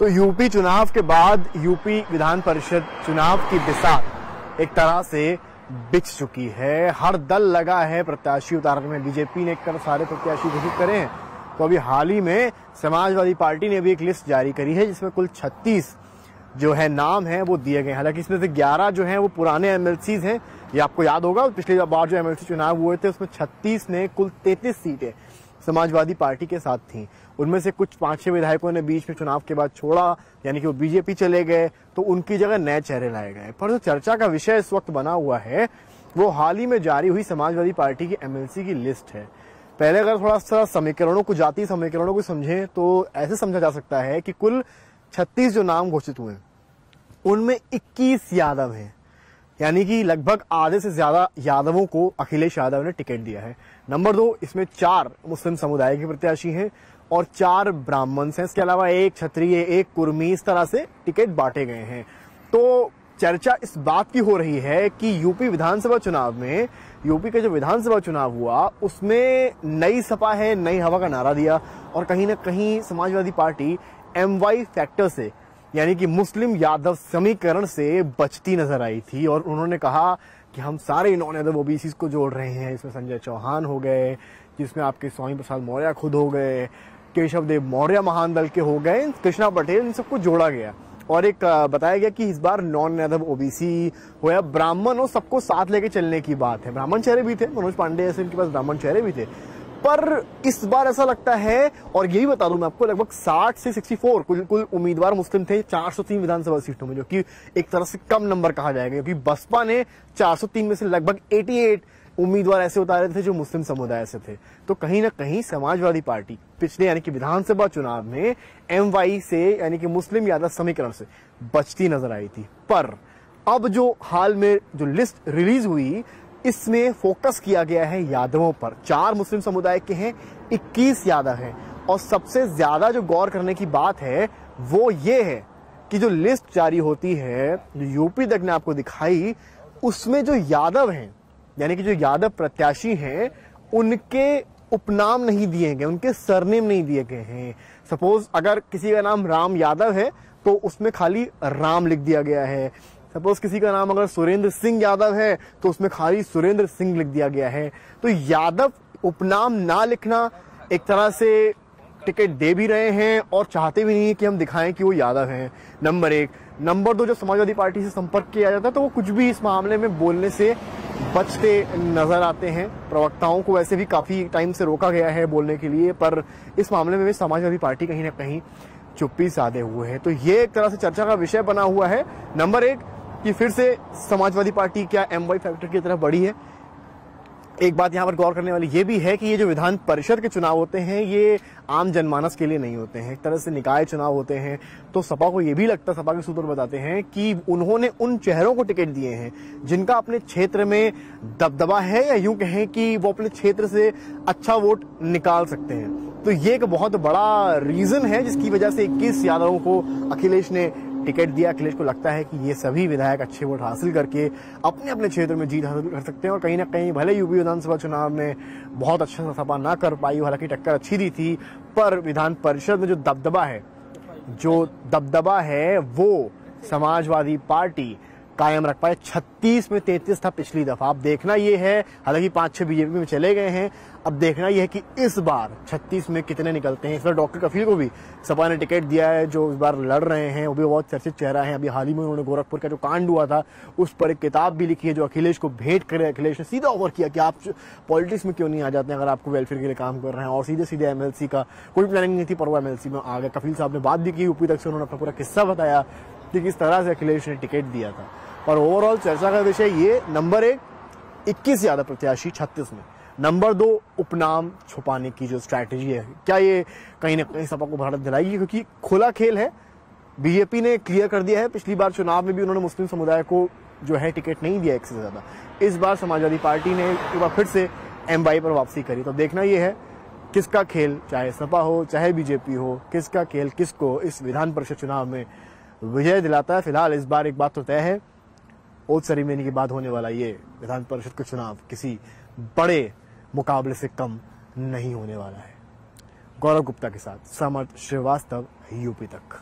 तो यूपी चुनाव के बाद यूपी विधान परिषद चुनाव की बिसात एक तरह से बिछ चुकी है। हर दल लगा है प्रत्याशी उतारने में। बीजेपी ने एक तरफ सारे प्रत्याशी घोषित करे हैं, तो अभी हाल ही में समाजवादी पार्टी ने भी एक लिस्ट जारी करी है जिसमें कुल 36 जो है नाम है वो दिए गए। हालांकि इसमें से 11 जो हैं वो पुराने एमएलसीज हैं। ये आपको याद होगा पिछली बार जो एमएलसी चुनाव हुए थे उसमें 36 ने कुल 33 सीटें समाजवादी पार्टी के साथ थीं। उनमें से कुछ 5-6 विधायकों ने बीच में चुनाव के बाद छोड़ा, यानी कि वो बीजेपी चले गए, तो उनकी जगह नए चेहरे लाए गए। पर जो चर्चा का विषय इस वक्त बना हुआ है वो हाल ही में जारी हुई समाजवादी पार्टी की एमएलसी की लिस्ट है। पहले अगर थोड़ा सा समीकरणों को, जातीय समीकरणों को समझें तो ऐसे समझा जा सकता है कि कुल 36 जो नाम घोषित हुए उनमें 21 यादव हैं, यानी कि लगभग आधे से ज्यादा यादवों को अखिलेश यादव ने टिकट दिया है। नंबर 2, इसमें 4 मुस्लिम समुदाय के प्रत्याशी हैं और 4 ब्राह्मण हैं। इसके अलावा 1 क्षत्रिय, 1 कुर्मी, इस तरह से टिकट बांटे गए हैं। तो चर्चा इस बात की हो रही है कि यूपी विधानसभा चुनाव में, यूपी का जो विधानसभा चुनाव हुआ उसमें नई सपा है, नई हवा का नारा दिया और कहीं ना कहीं समाजवादी पार्टी MY फैक्टर से, यानी कि मुस्लिम यादव समीकरण से बचती नजर आई थी। और उन्होंने कहा कि हम सारे नॉन यादव ओबीसी को जोड़ रहे हैं। इसमें संजय चौहान हो गए, जिसमें आपके स्वामी प्रसाद मौर्य खुद हो गए, केशव देव मौर्य महान दल के हो गए, कृष्णा पटेल, इन सबको जोड़ा गया। और एक बताया गया कि इस बार नॉन यादव ओबीसी हो या ब्राह्मण हो, सबको साथ लेके चलने की बात है। ब्राह्मण चेहरे भी थे, मनोज पांडे ऐसे इनके पास ब्राह्मण चेहरे भी थे। पर इस बार ऐसा लगता है, और यही बता दूं मैं आपको, लगभग 60 से 64 कुल उम्मीदवार मुस्लिम थे 403 विधानसभा सीटों में, जो कि एक तरह से कम नंबर कहा जाएगा, क्योंकि बसपा ने 403 में से लगभग 88 उम्मीदवार ऐसे उतारे थे जो मुस्लिम समुदाय से थे। तो कहीं ना कहीं समाजवादी पार्टी पिछले, यानी कि विधानसभा चुनाव में MY से, यानी कि मुस्लिम यादव समीकरण से बचती नजर आई थी। पर अब जो हाल में जो लिस्ट रिलीज हुई, इसमें फोकस किया गया है यादवों पर। 4 मुस्लिम समुदाय के हैं, 21 यादव हैं। और सबसे ज्यादा जो गौर करने की बात है वो ये है कि जो लिस्ट जारी होती है, जो यूपी तक ने आपको दिखाई, उसमें जो यादव हैं, यानी कि जो यादव प्रत्याशी हैं, उनके उपनाम नहीं दिए गए, उनके सरनेम नहीं दिए गए हैं। सपोज अगर किसी का नाम राम यादव है तो उसमें खाली राम लिख दिया गया है। सपोज किसी का नाम अगर सुरेंद्र सिंह यादव है तो उसमें खाली सुरेंद्र सिंह लिख दिया गया है। तो यादव उपनाम ना लिखना एक तरह से टिकट दे भी रहे हैं और चाहते भी नहीं है कि हम दिखाएं कि वो यादव हैं। नंबर 1। नंबर 2, जब समाजवादी पार्टी से संपर्क किया जाता है तो वो कुछ भी इस मामले में बोलने से बचते नजर आते हैं। प्रवक्ताओं को वैसे भी काफी टाइम से रोका गया है बोलने के लिए, पर इस मामले में भी समाजवादी पार्टी कहीं ना कहीं चुप्पी साधे हुए है। तो ये एक तरह से चर्चा का विषय बना हुआ है। नंबर 1 कि फिर से समाजवादी पार्टी क्या MY फैक्टर की तरफ बढ़ी है। एक बात यहाँ पर गौर करने वाली ये भी है कि ये जो विधान परिषद के चुनाव होते हैं ये आम जनमानस के लिए नहीं होते हैं, एक तरह से निकाय चुनाव होते हैं। तो सपा को ये भी लगता, सपा के सूत्र बताते हैं कि उन्होंने उन चेहरों को टिकट दिए हैं जिनका अपने क्षेत्र में दबदबा है, या यूं कहें कि वो अपने क्षेत्र से अच्छा वोट निकाल सकते हैं। तो ये एक बहुत बड़ा रीजन है जिसकी वजह से 21 यादवों को अखिलेश ने टिकट दिया। अखिलेश को लगता है कि ये सभी विधायक अच्छे वोट हासिल करके अपने अपने क्षेत्र में जीत हासिल कर सकते हैं। और कहीं ना कहीं भले यूपी विधानसभा चुनाव में बहुत अच्छा सपा ना कर पाई, हालांकि टक्कर अच्छी दी थी, पर विधान परिषद में जो दबदबा है वो समाजवादी पार्टी कायम रख पाए। 36 में 33 था पिछली दफा। अब देखना यह है, हालांकि 5-6 बीजेपी में चले गए हैं, अब देखना यह है कि इस बार 36 में कितने निकलते हैं। इस बार डॉक्टर कफील को भी सपा ने टिकट दिया है, जो इस बार लड़ रहे हैं, वो भी बहुत चर्चित चेहरा है। अभी हाल ही में उन्होंने गोरखपुर का जो कांड हुआ था उस पर एक किताब भी लिखी है जो अखिलेश को भेंट करे। अखिलेश ने सीधा ऑफर किया कि आप पॉलिटिक्स में क्यों नहीं आ जाते हैं अगर आपको वेलफेयर के लिए काम कर रहे हैं, और सीधे सीधे MLC का कोई प्लानिंग नहीं थी पर वो MLC में आ गए। कफील साहब ने बात भी की यूपी तक से, उन्होंने अपना पूरा किस्सा बताया कि किस तरह से अखिलेश ने टिकट दिया था। और ओवरऑल चर्चा का विषय ये, नंबर 1 21 यादव प्रत्याशी 36 में। नंबर 2 उपनाम छुपाने की जो स्ट्रैटेजी है, क्या ये कहीं ना कहीं सपा को बढ़त दिलाएगी, क्योंकि खुला खेल है। बीजेपी ने क्लियर कर दिया है, पिछली बार चुनाव में भी उन्होंने मुस्लिम समुदाय को जो है टिकट नहीं दिया एक से ज्यादा। इस बार समाजवादी पार्टी ने एक बार फिर से MY पर वापसी करी। तो देखना यह है किसका खेल, चाहे सपा हो चाहे बीजेपी हो, किसका खेल किसको इस विधान परिषद चुनाव में विजय दिलाता है। फिलहाल इस बार एक बात तो तय है, ओथ सेरेमनी के बाद होने वाला ये विधान परिषद का चुनाव किसी बड़े मुकाबले से कम नहीं होने वाला है। गौरव गुप्ता के साथ समर्थ श्रीवास्तव, यूपी तक।